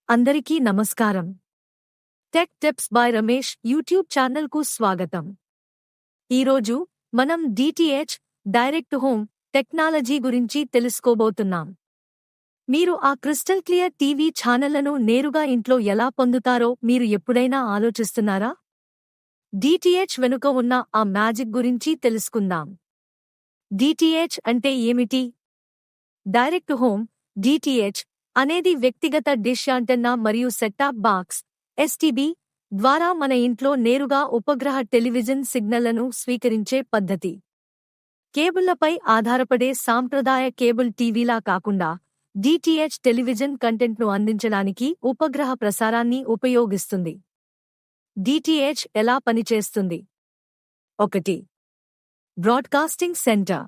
అందరికీ నమస్కారం. Tech tips by Ramesh YouTube ఛానల్కు స్వాగతం. ఈరోజు మనం డిటిహెచ్ డైరెక్ట్ హోమ్ టెక్నాలజీ గురించి తెలుసుకోబోతున్నాం. మీరు ఆ క్రిస్టల్ క్లియర్ టీవీ ఛానళ్లను నేరుగా ఇంట్లో ఎలా పొందుతారో మీరు ఎప్పుడైనా ఆలోచిస్తున్నారా? డిటిహెచ్ వెనుక ఉన్న ఆ మ్యాజిక్ గురించి తెలుసుకుందాం. డిటిహెచ్ అంటే ఏమిటి? డైరెక్ట్ హోమ్ డిటిహెచ్ అనేది వ్యక్తిగత డిష్ యాంటెన్నా మరియు సెట్టాప్ బాక్స్ ఎస్టీబీ ద్వారా మన ఇంట్లో నేరుగా ఉపగ్రహ టెలివిజన్ సిగ్నళ్లను స్వీకరించే పద్ధతి. కేబుళ్లపై ఆధారపడే సాంప్రదాయ కేబుల్ టీవీలా కాకుండా డిటిహెచ్ టెలివిజన్ కంటెంట్ను అందించడానికి ఉపగ్రహ ప్రసారాన్ని ఉపయోగిస్తుంది. డిటిహెచ్ ఎలా పనిచేస్తుంది? 1. Broadcasting centre.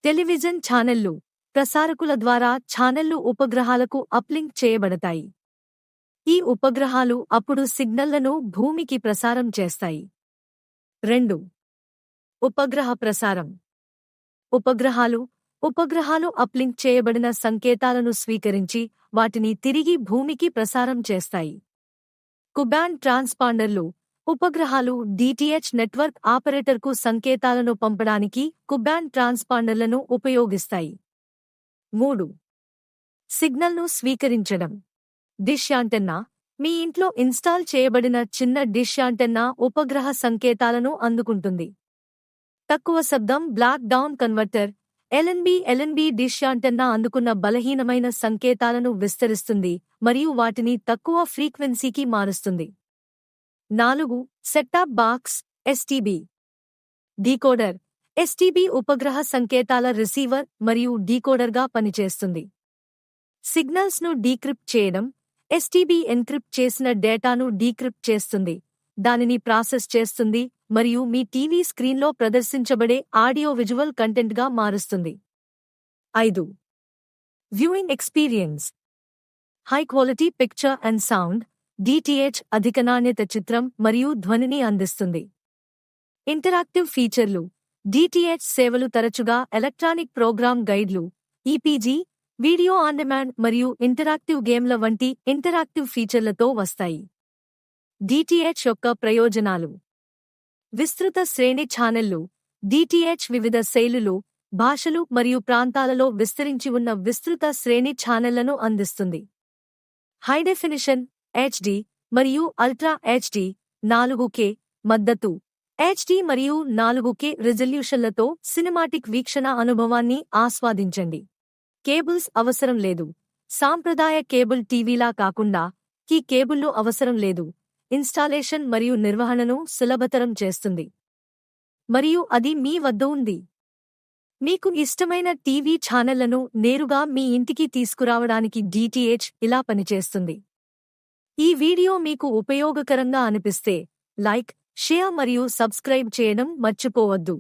టెలివిజన్ ఛానళ్లు ప్రసారకుల ద్వారా ఛానళ్లు ఉపగ్రహాలకు అప్లింక్ చేయబడతాయి. ఈ ఉపగ్రహాలు అప్పుడు సిగ్నళ్లను భూమికి ప్రసారం చేస్తాయి. 2. ఉపగ్రహ ప్రసారం. ఉపగ్రహాలు అప్లింక్ చేయబడిన సంకేతాలను స్వీకరించి వాటిని తిరిగి భూమికి ప్రసారం చేస్తాయి. కుబ్యాండ్ ట్రాన్స్పాండర్లు. ఉపగ్రహాలు డిటిహెచ్ నెట్వర్క్ ఆపరేటర్కు సంకేతాలను పంపడానికి కుబ్యాండ్ ట్రాన్స్పాండర్లను ఉపయోగిస్తాయి. 3. సిగ్నల్ను స్వీకరించడం. Dish antenna. మీ ఇంట్లో ఇన్స్టాల్ చేయబడిన చిన్న డిష్ యాంటెన్నా ఉపగ్రహ సంకేతాలను అందుకుంటుంది. తక్కువ శబ్దం block down converter LNB dish antenna అందుకున్న బలహీనమైన సంకేతాలను విస్తరిస్తుంది మరియు వాటిని తక్కువ ఫ్రీక్వెన్సీకి మారుస్తుంది. 4. Set-top box STB. Decoder. STB ఉపగ్రహ సంకేతాల రిసీవర్ మరియు డీకోడర్గా పనిచేస్తుంది. సిగ్నల్స్ను డీక్రిప్ట్ చేయడం. ఎస్టీబీ ఎన్క్రిప్ట్ చేసిన డేటాను డీక్రిప్ట్ చేస్తుంది, దానిని ప్రాసెస్ చేస్తుంది మరియు మీ టీవీ స్క్రీన్లో ప్రదర్శించబడే ఆడియో విజువల్ కంటెంట్గా మారుస్తుంది. 5. Viewing experience. High quality picture and sound. DTH అధిక నాణ్యత చిత్రం మరియు ధ్వనిని అందిస్తుంది. ఇంటరాక్టివ్ ఫీచర్లు. డిటిహెచ్ సేవలు తరచుగా ఎలక్ట్రానిక్ ప్రోగ్రామ్ గైడ్లు, ఈపీజీ, వీడియో ఆన్ డిమాండ్ మరియు ఇంటరాక్టివ్ గేమ్ల వంటి ఇంటరాక్టివ్ ఫీచర్లతో వస్తాయి. డిటిహెచ్ యొక్క ప్రయోజనాలు. విస్తృత శ్రేణి ఛానళ్లు. డిటిహెచ్ వివిధ శైలులు, భాషలు మరియు ప్రాంతాలలో విస్తరించి ఉన్న విస్తృత శ్రేణి ఛానళ్లను అందిస్తుంది. హై డెఫినిషన్ హెచ్డి మరియు అల్ట్రా హెచ్డి 4K మద్దతు. హెచ్డి మరియు 4K రిజల్యూషన్లతో సినిమాటిక్ వీక్షణ అనుభవాన్ని ఆస్వాదించండి. కేబుల్స్ అవసరం లేదు. సాంప్రదాయ కేబుల్ టీవీలా కాకుండా ఈ కేబుళ్లు అవసరం లేదు. ఇన్స్టాలేషన్ మరియు నిర్వహణను సులభతరం చేస్తుంది. మరియు అది మీ వద్ద ఉంది. మీకు ఇష్టమైన టీవీ ఛానళ్లను నేరుగా మీ ఇంటికి తీసుకురావడానికి డిటిహెచ్ ఇలా పనిచేస్తుంది. ఈ వీడియో మీకు ఉపయోగకరంగా అనిపిస్తే లైక్, షేర్ మరియు సబ్స్క్రైబ్ చేయడం మర్చిపోవద్దు.